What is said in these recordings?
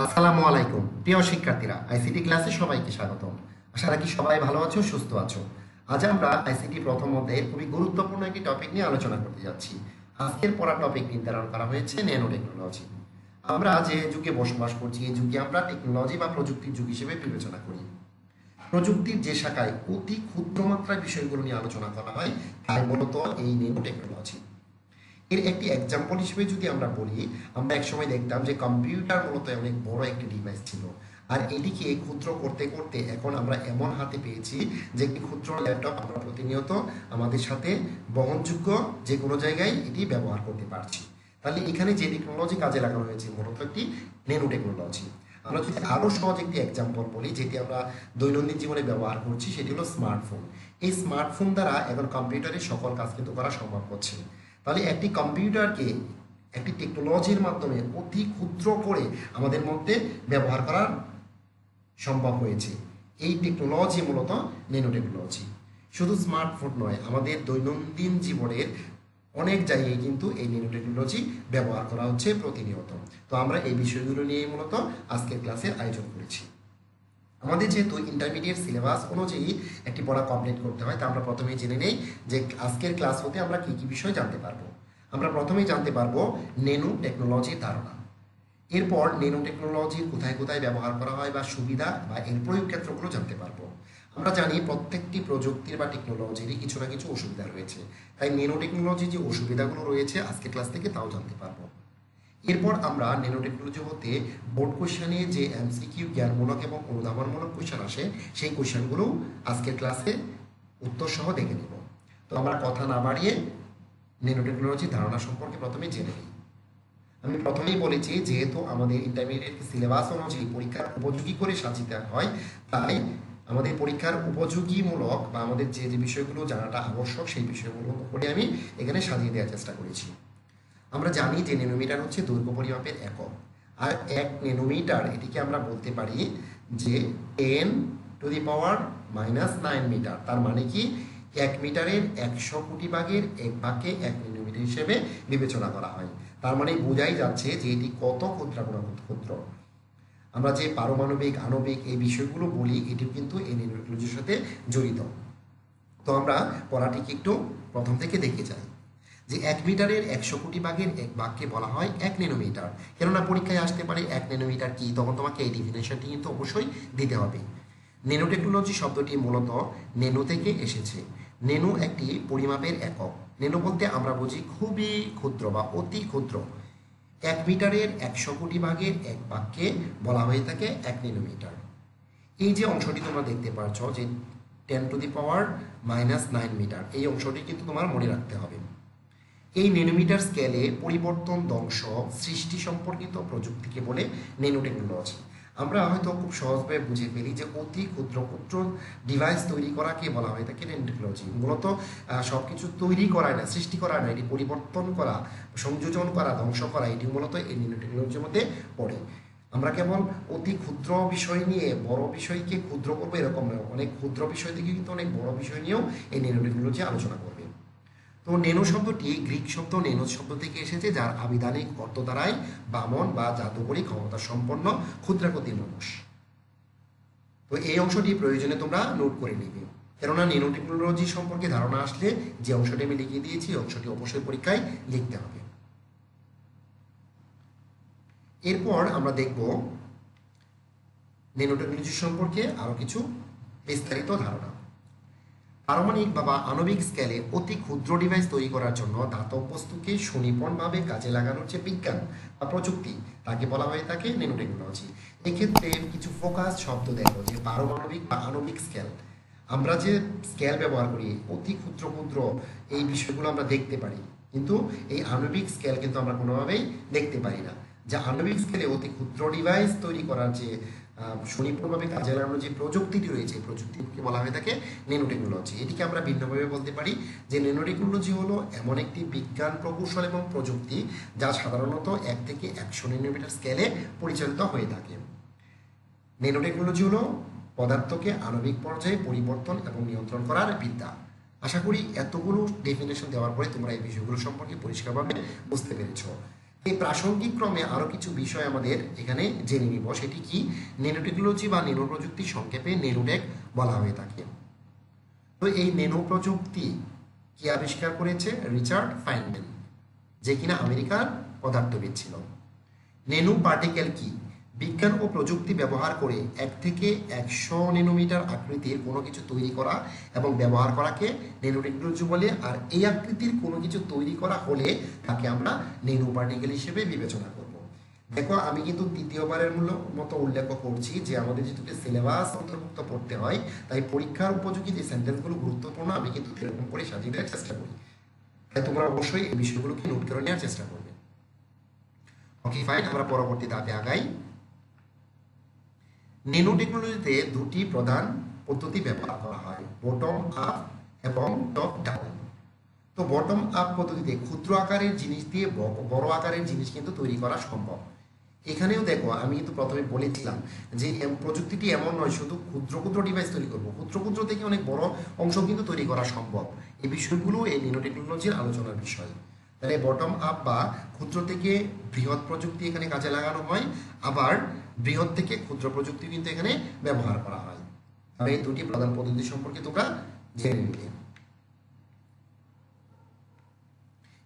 আসসালামু আলাইকুম প্রিয় শিক্ষার্থীরা, আইসিটি ক্লাসে সবাইকে স্বাগতম। আশা রাখি সবাই ভালো আছো, সুস্থ আছো। আজ আমরা আইসিটি প্রথম অধ্যায়ের খুবই গুরুত্বপূর্ণ একটি টপিক নিয়ে আলোচনা করতে যাচ্ছি। আজকের পড়া টপিক নির্ধারণ করা হয়েছে ন্যানো টেকনোলজি। আমরা যে যুগে বসবাস করছি, এই যুগে আমরা টেকনোলজি বা প্রযুক্তির যুগ হিসেবে বিবেচনা করি। প্রযুক্তির যে শাখায় অতি ক্ষুদ্র মাত্রায় বিষয়গুলো নিয়ে আলোচনা করা হয়, তাই মূলত এই ন্যানো টেকনোলজি। এর একটি এক্সাম্পল হিসেবে যদি আমরা বলি, আমরা একসময় দেখতাম যে কম্পিউটার মূলত অনেক বড় একটি ডিভাইস ছিল, আর এটিকে ক্ষুদ্র করতে করতে এখন আমরা এমন হাতে পেয়েছি যে একটি ক্ষুদ্র ল্যাপটপ আমরা প্রতিনিয়ত আমাদের সাথে বহনযোগ্য যে কোনো জায়গায় এটি ব্যবহার করতে পারছি। তাহলে এখানে যে টেকনোলজি কাজে লাগানো হয়েছে মূলত একটি ন্যানো টেকনোলজি। আমরা যদি আরও সহজ একটি এক্সাম্পল বলি, যেটি আমরা দৈনন্দিন জীবনে ব্যবহার করছি, সেটি হলো স্মার্টফোন। এই স্মার্টফোন দ্বারা এখন কম্পিউটারের সকল কাজ কিন্তু করা সম্ভব হচ্ছে। তাহলে একটি কম্পিউটারকে একটি টেকনোলজির মাধ্যমে অতি ক্ষুদ্র করে আমাদের মধ্যে ব্যবহার করা সম্ভব হয়েছে। এই টেকনোলজি মূলত ন্যানো টেকনোলজি। শুধু স্মার্টফোন নয়, আমাদের দৈনন্দিন জীবনের অনেক জায়গায় কিন্তু এই ন্যানো টেকনোলজি ব্যবহার করা হচ্ছে প্রতিনিয়ত। তো আমরা এই বিষয়গুলো নিয়ে মূলত আজকের ক্লাসের আয়োজন করেছি। আমাদের যেহেতু ইন্টারমিডিয়েট সিলেবাস অনুযায়ী একটি পড়া কমপ্লিট করতে হয়, তা আমরা প্রথমেই জেনে নেই যে আজকের ক্লাস হতে আমরা কী কী বিষয় জানতে পারবো। আমরা প্রথমেই জানতে পারবো ন্যানো টেকনোলজির ধারণা। এরপর ন্যানো টেকনোলজির কোথায় কোথায় ব্যবহার করা হয় বা সুবিধা বা এর প্রয়োগ ক্ষেত্রগুলো জানতে পারবো। আমরা জানি প্রত্যেকটি প্রযুক্তির বা টেকনোলজিরই কিছু না কিছু অসুবিধা রয়েছে, তাই ন্যানো টেকনোলজির যে অসুবিধাগুলো রয়েছে আজকের ক্লাস থেকে তাও জানতে পারবো। এরপর আমরা ন্যানো টেকনোলজি হতে বোর্ড কোশ্চেনে যে এমসিকিউ জ্ঞানমূলক এবং অনুধাবনমূলক কোশ্চেন আসে, সেই কোশ্চেনগুলো আজকের ক্লাসে উত্তর সহ দেখে নেব। তো আমরা কথা না বাড়িয়ে ন্যানো টেকনোলজির ধারণা সম্পর্কে প্রথমে জেনে নিই। আমি প্রথমেই বলেছি, যেহেতু আমাদের ইন্টারমিডিয়েট সিলেবাস অনুযায়ী পরীক্ষার উপযোগী করে সাজিতে হয়, তাই আমাদের পরীক্ষার উপযোগীমূলক বা আমাদের যে যে বিষয়গুলো জানাটা আবশ্যক সেই বিষয়গুলো করে আমি এখানে সাজিয়ে দেওয়ার চেষ্টা করেছি। আমরা জানি যে ন্যানোমিটার হচ্ছে দৈর্ঘ্য পরিমাপের একক, আর 1 ন্যানোমিটার এটিকে আমরা বলতে পারি যে 10⁻⁹ মিটার। তার মানে কি 1 মিটারের 100 কোটি ভাগের 1 ভাগকে 1 ন্যানোমিটার হিসেবে বিবেচনা করা হয়। তার মানে বোঝাই যাচ্ছে যে এটি কত ক্ষুদ্র। আমরা যে পারমাণবিক, আণবিক এই বিষয়গুলো বলি, এটিও কিন্তু এই ন্যানো টেকনোলজির সাথে জড়িত। তো আমরা পড়াটিকে একটু প্রথম থেকে দেখে যাই যে 1 মিটারের 100 কোটি ভাগের 1 ভাগকে বলা হয় 1 ন্যানোমিটার। কেননা পরীক্ষায় আসতে পারে 1 ন্যানোমিটার কি, তখন তোমাকে এই ডেফিনেশনটি কিন্তু অবশ্যই দিতে হবে। ন্যানো টেকনোলজি শব্দটি মূলত ন্যানো থেকে এসেছে। ন্যানো একটি পরিমাপের একক। ন্যানো বলতে আমরা বুঝি খুবই ক্ষুদ্র বা অতি ক্ষুদ্র। 1 মিটারের 100 কোটি ভাগের 1 ভাগকে বলা হয়ে থাকে 1 ন্যানোমিটার। এই যে অংশটি তোমরা দেখতে পাচ্ছ যে 10⁻⁹ মিটার, এই অংশটি কিন্তু তোমার মনে রাখতে হবে। এই ন্যানোমিটার স্কেলে পরিবর্তন, ধ্বংস, সৃষ্টি সম্পর্কিত প্রযুক্তিকে বলে ন্যানো টেকনোলজি। আমরা হয়তো খুব সহজভাবে বুঝে ফেলি যে অতি ক্ষুদ্র ডিভাইস তৈরি করাকে বলা হয় থাকে ন্যানো টেকনোলজি। মূলত সব কিছু তৈরি করা না, সৃষ্টি করা না, এটি পরিবর্তন করা, সংযোজন করা, ধ্বংস করা, এটি মূলত এই ন্যানো টেকনোলজির মধ্যে পড়ে। আমরা কেবল অতি ক্ষুদ্র বিষয় নিয়ে বড় বিষয়কে ক্ষুদ্র করবো এরকম নয়, অনেক ক্ষুদ্র বিষয় থেকে কিন্তু অনেক বড় বিষয় নিয়েও এই ন্যানো টেকনোলজি আলোচনা করবে। তো ন্যানো শব্দটি গ্রিক শব্দ নেনোস শব্দ থেকে এসেছে, যার আবিধানিক অর্থ দ্বারাই বামন বা জাদুকরী ক্ষমতা সম্পন্ন ক্ষুদ্রাকৃতির মানুষ। তো এই অংশটি প্রয়োজনে তোমরা নোট করে নিবে, কেননা ন্যানো টেকনোলজি সম্পর্কে ধারণা আসলে যে অংশটি আমি লিখে দিয়েছি অংশটি অবশ্যই পরীক্ষায় লিখতে হবে। এরপর আমরা দেখব ন্যানো টেকনোলজি সম্পর্কে আরো কিছু বিস্তারিত ধারণা। পারমাণবিক বা আণবিক স্কেলে অতি ক্ষুদ্র ডিভাইস তৈরি করার জন্য ধাতব বস্তুকে সুনিপুণভাবে কাজে লাগানোর যে বিজ্ঞান বা প্রযুক্তি, তাকে বলা হয়ে থাকে ন্যানো টেকনোলজি। এক্ষেত্রে কিছু ফোকাস শব্দ দেখো, যে পারমাণবিক বা আণবিক স্কেল। আমরা যে স্কেল ব্যবহার করি অতি ক্ষুদ্র এই বিষয়গুলো আমরা দেখতে পারি, কিন্তু এই আণবিক স্কেল কিন্তু আমরা কোনোভাবেই দেখতে পারি না। যা আণবিক স্কেলে অতি ক্ষুদ্র ডিভাইস তৈরি করার যে সুনিপুণভাবে কাজে লাগানোর যে প্রযুক্তিটি রয়েছে, এই প্রযুক্তিকে বলা হয়ে থাকে ন্যানো টেকনোলজি। এটিকে আমরা ভিন্নভাবে বলতে পারি যে ন্যানো টেকনোলজি হলো এমন একটি বিজ্ঞান প্রকৌশল এবং প্রযুক্তি যা সাধারণত 1 থেকে 100 ন্যানোমিটার স্কেলে পরিচালিত হয়ে থাকে। ন্যানো টেকনোলজি হলো পদার্থকে আণবিক পর্যায়ে পরিবর্তন এবং নিয়ন্ত্রণ করার বিদ্যা। আশা করি এতগুলো ডেফিনেশন দেওয়ার পরে তোমরা এই বিষয়গুলো সম্পর্কে পরিষ্কারভাবে বুঝতে পেরেছ। এই প্রাসঙ্গিক ক্রমে আরও কিছু বিষয় আমাদের এখানে জেনে নিব, সেটি কি ন্যানোটেকনোলজি বা ন্যানো প্রযুক্তি সংক্ষেপে ন্যানোটেক বলা হয়ে থাকে। তো এই ন্যানো প্রযুক্তি কি আবিষ্কার করেছে? রিচার্ড ফাইনম্যান, যে কিনা আমেরিকার পদার্থবিদ ছিল। ন্যানো পার্টিকেল কি? বিজ্ঞান ও প্রযুক্তি ব্যবহার করে 1 থেকে 100 ন্যানোমিটার আকৃতির কোনো কিছু তৈরি করা এবং ব্যবহার করাকে ন্যানো টেকনোলজি বলে। আর এই আকৃতির কোনো কিছু তৈরি করা হলে তাকে আমরা ন্যানো পার্টিকেল হিসেবে বিবেচনা করব। দেখো, আমি কিন্তু তৃতীয়বারের মতো উল্লেখ করছি যে আমাদের যেহেতু সিলেবাস অন্তর্ভুক্ত পড়তে হয়, তাই পরীক্ষার উপযোগী যে সেন্টেন্সগুলো গুরুত্বপূর্ণ আমি কিন্তু এরকম করে সাজিয়ে দেওয়ার চেষ্টা করি। তাই তোমরা অবশ্যই এই বিষয়গুলোকে নোট করে নেওয়ার চেষ্টা করবে। ওকে ফাইন, আমরা পরবর্তী ধাপে আগাই। ন্যানো টেকনোলজিতে দুটি প্রধান পদ্ধতি ব্যবহার করা হয়, বটম আপ এবং টপ ডাউন। তো বটম আপ পদ্ধতিতে ক্ষুদ্র আকারের জিনিস দিয়ে বড় আকারের জিনিস কিন্তু তৈরি করা সম্ভব। এখানেও দেখো, আমি কিন্তু প্রথমে বলেছিলাম যে প্রযুক্তিটি এমন নয় শুধু ক্ষুদ্র ক্ষুদ্র ডিভাইস তৈরি করবো, ক্ষুদ্র ক্ষুদ্র থেকে অনেক বড় অংশ কিন্তু তৈরি করা সম্ভব। এই বিষয়গুলো এই ন্যানো টেকনোলজির আলোচনার বিষয়। তাহলে বটম আপ বা ক্ষুদ্র থেকে বৃহৎ প্রযুক্তি এখানে কাজে লাগানো হয়, আবার বৃহৎ থেকে ক্ষুদ্র প্রযুক্তি কিন্তু এখানে ব্যবহার করা হয়। আর এই দুটি প্রধান পদ্ধতি সম্পর্কে তোমরা জেনে নিলে।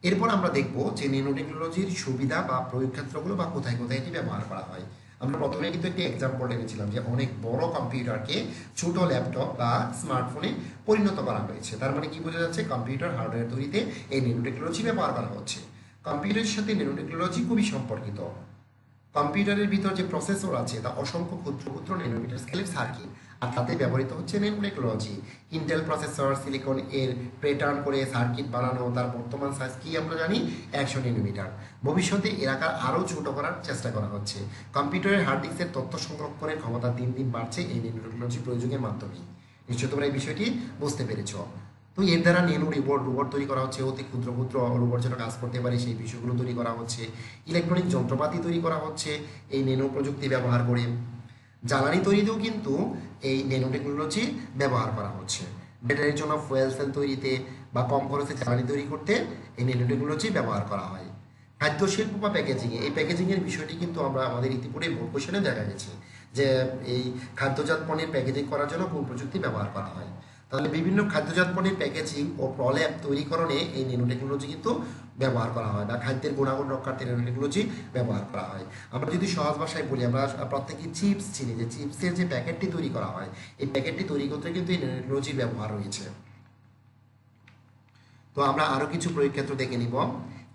এরপর আমরা দেখব যে ন্যানো টেকনোলজির সুবিধা বা প্রয়োগ ক্ষেত্রগুলো বা কোথায় কোথায় এটি ব্যবহার করা হয়। আমরা প্রথমে কিন্তু একটি এক্সাম্পল এনেছিলাম যে অনেক বড় কম্পিউটারকে ছোট ল্যাপটপ বা স্মার্টফোনে পরিণত করা হয়েছে। তার মানে কি বোঝা যাচ্ছে? কম্পিউটার হার্ডওয়্যার তৈরিতে এই ন্যানো টেকনোলজি ব্যবহার করা হচ্ছে। কম্পিউটারের সাথে ন্যানো টেকনোলজি খুবই সম্পর্কিত। কম্পিউটারের ভিতর যে প্রসেসর আছে তা অসংখ্য ক্ষুদ্র ক্ষুদ্র ন্যানোমিটার স্কেলের সার্কিট, আর তাতে ব্যবহৃত হচ্ছে nano technology. Intel processor silicon এর প্যাটার্ন করে সার্কিট বানানো, তার বর্তমান সাইজ কি আমরা জানি 100 ন্যানোমিটার। ভবিষ্যতে এর আকার আরও ছোট করার চেষ্টা করা হচ্ছে। কম্পিউটারের হার্ড ডিস্কের তথ্য সংরক্ষণের ক্ষমতা দিন দিন বাড়ছে এই ন্যানো টেকনোলজি প্রয়োগের মাধ্যমে। নিশ্চয় তোমরা এই বিষয়টি বুঝতে পেরেছ। তো এর দ্বারা ন্যানো রোবট তৈরি করা হচ্ছে, অতি ক্ষুদ্র ক্ষুদ্র রোবট যেন কাজ করতে পারে সেই বিষয়গুলো তৈরি করা হচ্ছে। ইলেকট্রনিক যন্ত্রপাতি তৈরি করা হচ্ছে এই ন্যানো প্রযুক্তি ব্যবহার করে। জ্বালানি তৈরিতেও কিন্তু এই ন্যানো টেকনোলজি ব্যবহার করা হচ্ছে। ব্যাটারির জন্য ফুয়েল সেল তৈরিতে বা কম খরচে জ্বালানি তৈরি করতে এই ন্যানো টেকনোলজি ব্যবহার করা হয়। খাদ্য শিল্প বা প্যাকেজিংয়ে, এই প্যাকেজিংয়ের বিষয়টি কিন্তু আমরা আমাদের ইতিপূর্বে বোর্ড কোশ্চেনে দেখা গেছে যে এই খাদ্যজাত পণ্যের প্যাকেজিং করার জন্য কোন প্রযুক্তি ব্যবহার করা হয়। তাহলে বিভিন্ন খাদ্যজাত পণ্যের প্যাকেজিং ও প্রলেপ তৈরিকরণে এই ন্যানো টেকনোলজি কিন্তু ব্যবহার করা হয়, বা খাদ্যের গুণাগুণ রক্ষার্থে ন্যানো টেকনোলজি ব্যবহার করা হয়। আমরা যদি সহজ ভাষায় বলি, আমরা প্রত্যেকেই চিপস চিনি, যে চিপসের যে প্যাকেটটি তৈরি করা হয় এই প্যাকেটটি তৈরি করতে কিন্তু এই ন্যানো টেকনোলজির ব্যবহার রয়েছে। তো আমরা আরও কিছু প্রয়োগ ক্ষেত্র দেখে নিব।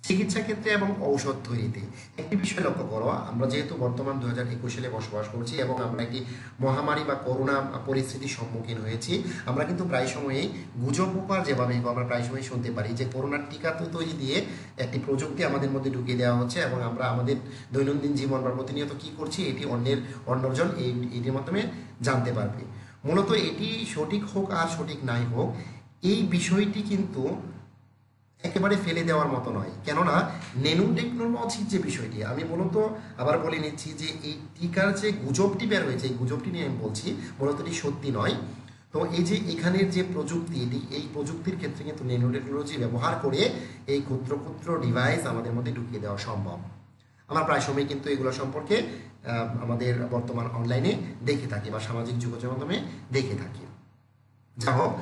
চিকিৎসা ক্ষেত্রে এবং ঔষধ তৈরিতে একটি বিষয় লক্ষ্য করো, আমরা যেহেতু বর্তমান 2021 সালে বসবাস করছি এবং আমরা একটি মহামারী বা করোনা পরিস্থিতির সম্মুখীন হয়েছি, আমরা কিন্তু প্রায় সময়ই গুজব প্রকার যেভাবে আমরা প্রায় সময় শুনতে পারি যে করোনার টিকা তৈরি দিয়ে একটি প্রযুক্তি আমাদের মধ্যে ঢুকিয়ে দেওয়া হচ্ছে এবং আমরা আমাদের দৈনন্দিন জীবন বা প্রতিনিয়ত কী করছি এটি অন্যজন এটির মাধ্যমে জানতে পারবে। মূলত এটি সঠিক হোক আর সঠিক নাই হোক, এই বিষয়টি কিন্তু একেবারে ফেলে দেওয়ার মতো নয়। কেননা ন্যানো টেকনোলজির যে বিষয়টি, আমি মূলত আবার বলে নিচ্ছি যে এই টিকার যে গুজবটি বের হয়েছে এই গুজবটি নিয়ে আমি বলছি, মূলত এটি সত্যি নয়। তো এই যে এখানের যে প্রযুক্তি, এই প্রযুক্তির ক্ষেত্রে কিন্তু ন্যানো টেকনোলজি ব্যবহার করে এই ক্ষুদ্র ক্ষুদ্র ডিভাইস আমাদের মধ্যে ঢুকিয়ে দেওয়া সম্ভব। আমরা প্রায় সময় কিন্তু এগুলো সম্পর্কে আমাদের বর্তমান অনলাইনে দেখে থাকি বা সামাজিক যোগাযোগ মাধ্যমে দেখে থাকি। যা হোক,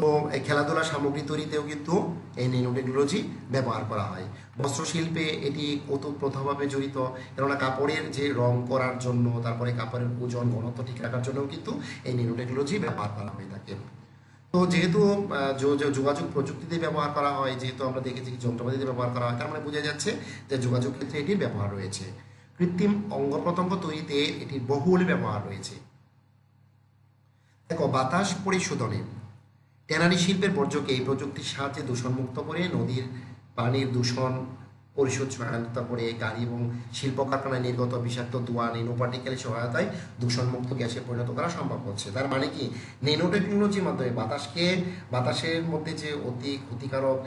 তো খেলাধুলা সামগ্রী তৈরিতেও কিন্তু এই ন্যানো টেকনোলজি ব্যবহার করা হয়। বস্ত্রশিল্পে এটি ওতপ্রোতভাবে জড়িত, কেননা কাপড়ের যে রং করার জন্য, তারপরে কাপড়ের ওজন ঘনত্ব ঠিক রাখার জন্যও কিন্তু এই ন্যানো টেকনোলজি ব্যবহার করা হয়ে থাকে। তো যেহেতু যোগাযোগ প্রযুক্তিতে ব্যবহার করা হয়, যেহেতু আমরা দেখেছি যন্ত্রপাতিতে ব্যবহার করা হয়, তার মানে বোঝা যাচ্ছে যে যোগাযোগ ক্ষেত্রে এটির ব্যবহার রয়েছে। কৃত্রিম অঙ্গ প্রত্যঙ্গ তৈরিতে এটির বহুল ব্যবহার রয়েছে। দেখো, বাতাস পরিশোধনে ট্যানারি শিল্পের বর্জ্যকে এই প্রযুক্তির সাহায্যে দূষণমুক্ত করে নদীর পানির দূষণ পরিশোধ সহায়তা করে গাড়ি এবং শিল্প কারখানায় নির্গত বিষাক্ত ধোঁয়া ন্যানো পার্টিকেলের সহায়তায় দূষণমুক্ত গ্যাসে পরিণত করা সম্ভব হচ্ছে। তার মানে কি, ন্যানো টেকনোলজির মাধ্যমে বাতাসের মধ্যে যে অতি ক্ষতিকারক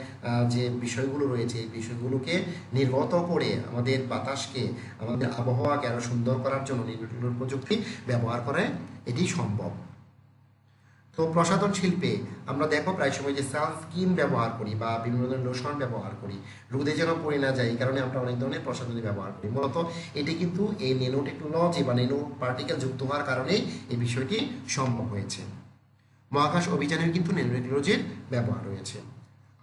যে বিষয়গুলো রয়েছে এই বিষয়গুলোকে নির্গত করে আমাদের বাতাসকে, আমাদের আবহাওয়াকে আরও সুন্দর করার জন্য ন্যানো টেকনোলজি প্রযুক্তি ব্যবহার করে এটি সম্ভব। তো তো প্রসাধন শিল্পে আমরা দেখো প্রায় সময় যে সানস্ক্রিন ব্যবহার করি বা বিভিন্ন ধরনের লোশন ব্যবহার করি, রোদে যেন পড়ে না যায়, এই কারণে আমরা অনেক ধরনের প্রসাধনী ব্যবহার করি। মূলত এটি কিন্তু এই ন্যানো টেকনোলজি বা ন্যানো পার্টিকেল যুক্ত হওয়ার কারণেই এই বিষয়টি সম্ভব হয়েছে। মহাকাশ অভিযানেও কিন্তু ন্যানো টেকনোলজির ব্যবহার রয়েছে।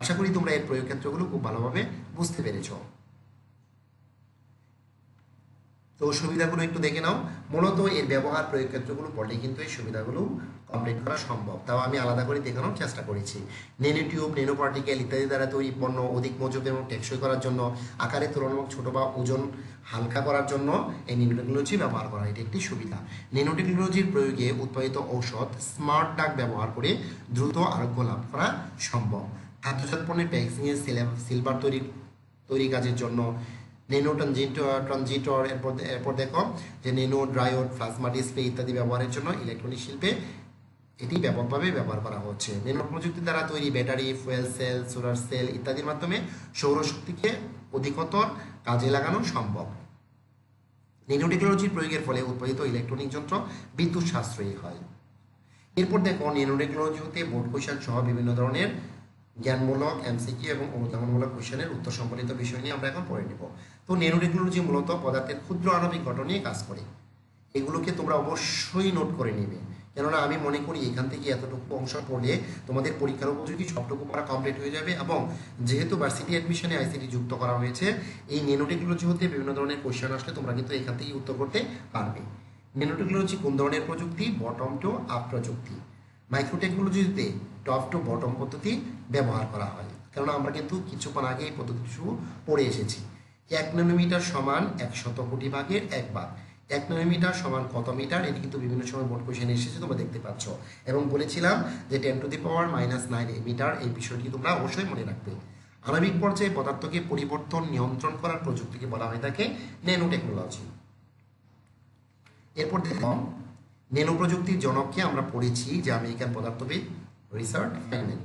আশা করি তোমরা এর প্রয়োগ ক্ষেত্রগুলো খুব ভালোভাবে বুঝতে পেরেছ। তো সুবিধাগুলো একটু দেখে নাও। মূলত এর ব্যবহার প্রয়োগ ক্ষেত্রগুলো পড়লেই কিন্তু এই সুবিধাগুলো কমপ্লিট করা সম্ভব। তাও আমি আলাদা করে দেখানোর চেষ্টা করেছি। ন্যানো টিউব, ন্যানো পার্টিকেল ইত্যাদি দ্বারা তৈরি পণ্য অধিক মজবুত এবং টেকসই করার জন্য, আকারে তুলনামূলক ছোট বা ওজন হালকা করার জন্য এই ন্যানো টেকনোলজি ব্যবহার করা, এটি একটি সুবিধা। ন্যানো টেকনোলজির প্রয়োগে উৎপাদিত ঔষধ স্মার্ট ডাক ব্যবহার করে দ্রুত আরোগ্য লাভ করা সম্ভব। খাদ্যজাত পণ্যের প্যাকেজিংয়ের সিলভার তৈরি কাজের জন্য ন্যানো ট্রানজিটর, এরপর দেখো যে ন্যানো ড্রায়োড, প্লাজমা ডিসপ্লে ইত্যাদি ব্যবহারের জন্য ইলেকট্রনিক শিল্পে এটি ব্যাপকভাবে ব্যবহার করা হচ্ছে। ন্যানো প্রযুক্তি দ্বারা তৈরি battery, fuel cell, solar cell ইত্যাদির মাধ্যমে সৌরশক্তিকে অধিকতর কাজে লাগানো সম্ভব। ন্যানো টেকনোলজির প্রয়োগের ফলে উৎপাদিত ইলেকট্রনিক যন্ত্র বিদ্যুৎ সাশ্রয়ী হয়। এরপর দেখো ন্যানো টেকনোলজি হতে বোর্ড কোয়েশ্চেন সহ বিভিন্ন ধরনের জ্ঞানমূলক, এমসিকিউ এবং অনুধাবনমূলক কোয়েশ্চেনের উত্তর সম্বলিত বিষয় নিয়ে আমরা এখন পড়ে নেব। তো ন্যানো টেকনোলজি মূলত পদার্থের ক্ষুদ্র আণবিক গঠন নিয়ে কাজ করে। এগুলোকে তোমরা অবশ্যই নোট করে নেবে, কেননা আমি মনে করি এখান থেকে এতটুকু অংশ পড়লে তোমাদের পরীক্ষার উপযোগী সবটুকু পড়া কমপ্লিট হয়ে যাবে। এবং যেহেতু ভার্সিটি অ্যাডমিশনে আইসিটি যুক্ত করা হয়েছে, এই ন্যানো টেকনোলজি হতে বিভিন্ন ধরনের কোয়েশ্চেন আসলে তোমরা কিন্তু এখান থেকে উত্তর করতে পারবে। ন্যানো টেকনোলজি কোন ধরনের প্রযুক্তি? বটম টু আপ প্রযুক্তি। মাইক্রো টেকনোলজিতে টপ টু বটম পদ্ধতি ব্যবহার করা হয়, কারণ আমরা কিন্তু কিছুক্ষণ আগে এই পদ্ধতি পড়ে এসেছি। 1 ন্যানোমিটার সমান 100 কোটি ভাগের 1 ভাগ। 1 ন্যানোমিটার সমান কত মিটার? এটি কিন্তু বিভিন্ন সময় বোর্ড কোয়েশ্চেনে এসেছে, তোমরা দেখতে পাচ্ছ। এবং বলেছিলাম যে 10⁻⁻⁹ মিটার, এই বিষয়টি তোমরা অবশ্যই মনে রাখবে। আণবিক পর্যায়ে পদার্থকে পরিবর্তন নিয়ন্ত্রণ করার প্রযুক্তিকে বলা হয়ে থাকে ন্যানো টেকনোলজি। এরপর দেখলাম ন্যানো প্রযুক্তির জনককে আমরা পড়েছি যে আমেরিকান পদার্থবিদ রিচার্ড ফেনম্যান।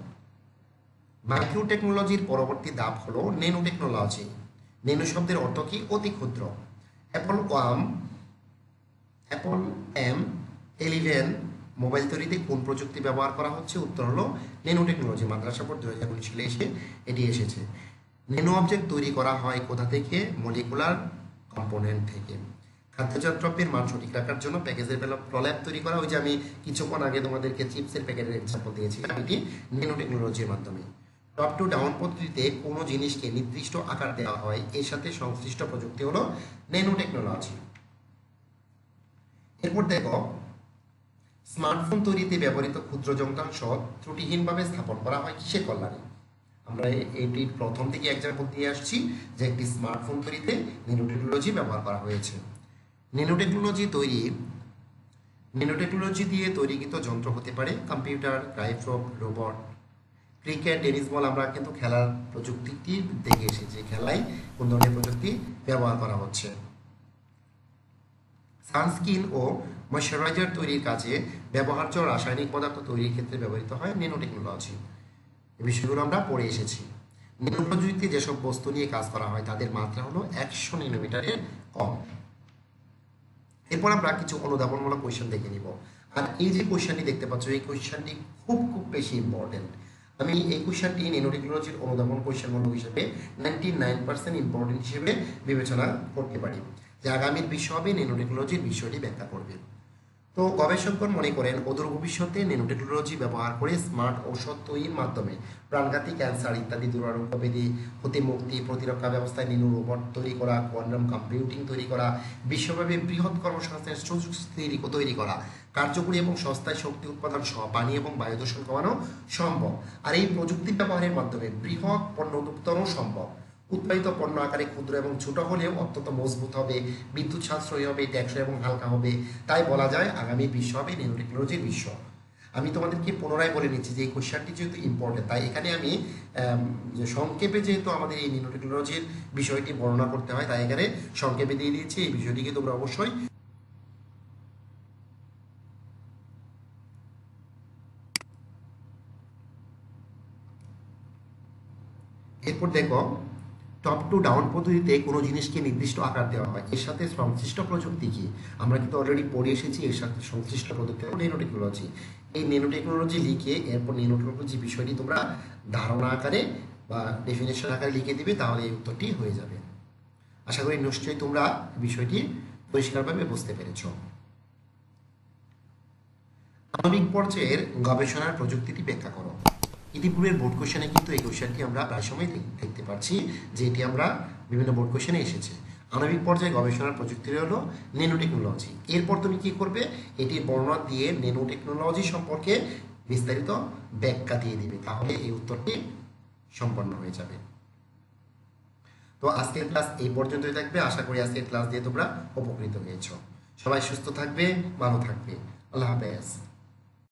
মাইক্রো টেকনোলজির পরবর্তী ধাপ হলো ন্যানো টেকনোলজি। ন্যানো শব্দের অর্থ কি? অতি ক্ষুদ্র। অ্যাপল M11 মোবাইল তৈরিতে কোন প্রযুক্তি ব্যবহার করা হচ্ছে? উত্তর হলো ন্যানো টেকনোলজি। মাদ্রাসা বোর্ড 2019 সালে এটি এসেছে। ন্যানো অবজেক্ট তৈরি করা হয় কোথা থেকে? মলিকুলার কম্পোনেন্ট থেকে। খাদ্যজাত দ্রব্যের মান সঠিক রাখার জন্য প্যাকেজের প্রলেপ তৈরি করা, ওই যে আমি কিছুক্ষণ আগে তোমাদেরকে চিপসের প্যাকেটের এক্সাম্পল দিয়েছিলাম, এটি ন্যানো টেকনোলজির মাধ্যমে। টপ টু ডাউন পদ্ধতিতে কোনো জিনিসকে নির্দিষ্ট আকার দেওয়া হয়, এর সাথে সংশ্লিষ্ট প্রযুক্তি হলো ন্যানো টেকনোলজি। এরপর দেখো স্মার্টফোন তৈরিতে ব্যবহৃত ক্ষুদ্র যন্ত্রাংশ ত্রুটিহীনভাবে স্থাপন করা হয় কিসের কল্যাণে? আমরা এটির প্রথম থেকে এক্সাম্পল দিয়ে আসছি যে একটি স্মার্টফোন তৈরিতে ন্যানো টেকনোলজি ব্যবহার করা হয়েছে। ন্যানো টেকনোলজি দিয়ে তৈরিকৃত যন্ত্র হতে পারে কম্পিউটার, ক্রাইফ্রোপ, রোবট। ক্রিকেট, টেনিস বল আমরা কিন্তু খেলার প্রযুক্তিটি দেখে এসেছি, খেলায় কোন ধরনের প্রযুক্তি ব্যবহার করা হচ্ছে। সানস্ক্রিন ও ময়শ্চারাইজার তৈরির কাজে ব্যবহার্য রাসায়নিক পদার্থ তৈরির ক্ষেত্রে ব্যবহৃত হয় ন্যানো টেকনোলজি। এই বিষয়গুলো আমরা পড়ে এসেছি। ন্যানো প্রযুক্তি যেসব বস্তু নিয়ে কাজ করা হয় তাদের মাত্রা হলো 100 ন্যানোমিটারের কম। এরপর আমরা কিছু অনুধাবনমূলক কোয়েশ্চেন দেখে নিব। আর এই যে কোয়েশ্চেনটি দেখতে পাচ্ছ, এই কোয়েশ্চেনটি খুব বেশি ইম্পর্টেন্ট। আমি এই কোয়েশ্চেনটি ন্যানো টেকনোলজির অনুধাবন কোয়েশ্চেনমূলক হিসেবে 99% ইম্পর্টেন্ট হিসেবে বিবেচনা করতে পারি, যে আগামীর বিষয় হবে ন্যানো টেকনোলজির বিষয়টি ব্যাখ্যা করবে। তো গবেষকগণ মনে করেন অদূর ভবিষ্যতে ন্যানো টেকনোলজি ব্যবহার করে স্মার্ট ঔষধ তৈরির মাধ্যমে প্রাণঘাতী ক্যান্সার ইত্যাদি দুরারোগ্য ব্যাধি হতে মুক্তি, প্রতিরক্ষা ব্যবস্থায় ন্যানো রোবট তৈরি করা, কোয়ান্টাম কম্পিউটিং তৈরি করা, বিশ্বব্যাপী বৃহৎ কর্মসংস্থানের সুযোগ তৈরি করা, কার্যকরী এবং সস্তায় শক্তি উৎপাদন সহ পানি এবং বায়ু দূষণ কমানো সম্ভব। আর এই প্রযুক্তি ব্যবহারের মাধ্যমে বৃহৎ পণ্য উৎপাদনও সম্ভব। উৎপাদিত পণ্য আকারে ক্ষুদ্র এবং ছোট হলেও অত্যন্ত মজবুত হবে, বিদ্যুৎ সাশ্রয়ী হবে, টেকসই এবং হালকা হবে। তাই বলা যায় আগামী বিশ্ব হবে ন্যানো টেকনোলজির বিশ্ব। আমি তোমাদেরকে পুনরায় বলে নিচ্ছি যে এই কোয়েশ্চেনটি যেহেতু ইম্পর্টেন্ট, তাই এখানে আমি যে সংক্ষেপে যেহেতু আমাদের এই ন্যানো টেকনোলজির বিষয়টি বর্ণনা করতে হয়, তাই এখানে সংক্ষেপে দিয়ে দিয়েছি। এই বিষয়টিকে তোমরা অবশ্যই এরপর দেখো টপ টু ডাউন পদ্ধতিতে কোনো জিনিসকে নির্দিষ্ট আকার দেওয়া হয়। এর সাথে সংশ্লিষ্ট প্রযুক্তি কি আমরা কিন্তু অলরেডি পড়ে এসেছি। এর সাথে সংশ্লিষ্ট প্রযুক্তি ন্যানো টেকনোলজি। এই ন্যানো টেকনোলজি লিখে এরপর ন্যানো টেকনোলজি বিষয়টি তোমরা ধারণা আকারে বা ডেফিনেশন আকারে লিখে দিবে, তাহলে এই উত্তরটি হয়ে যাবে। আশা করি নিশ্চয়ই তোমরা বিষয়টি পরিষ্কারভাবে বুঝতে পেরেছ। আণবিক পর্যায়ের গবেষণার প্রযুক্তিটি ব্যাখ্যা করো। ইতিপূর্বের বোর্ড কোশ্চেনে কিন্তু এই কোশ্চেনটি আমরা প্রায় সময় দেখতে পাচ্ছি যে এটি আমরা বিভিন্ন বোর্ড কোশ্চেনে এসেছে। আণবিক পর্যায়ে গবেষণার প্রযুক্তি হলো ন্যানো টেকনোলজি। এরপর তুমি কি করবে, এটির বর্ণনা দিয়ে ন্যানো টেকনোলজি সম্পর্কে বিস্তারিত ব্যাখ্যা দিয়ে দিবে, তাহলে এই উত্তরটি সম্পন্ন হয়ে যাবে। তো আজকের ক্লাস এই পর্যন্তই থাকবে। আশা করি আজকের ক্লাস দিয়ে তোমরা উপকৃত হয়েছ। সবাই সুস্থ থাকবে, ভালো থাকবে। আল্লাহ হাফেজ।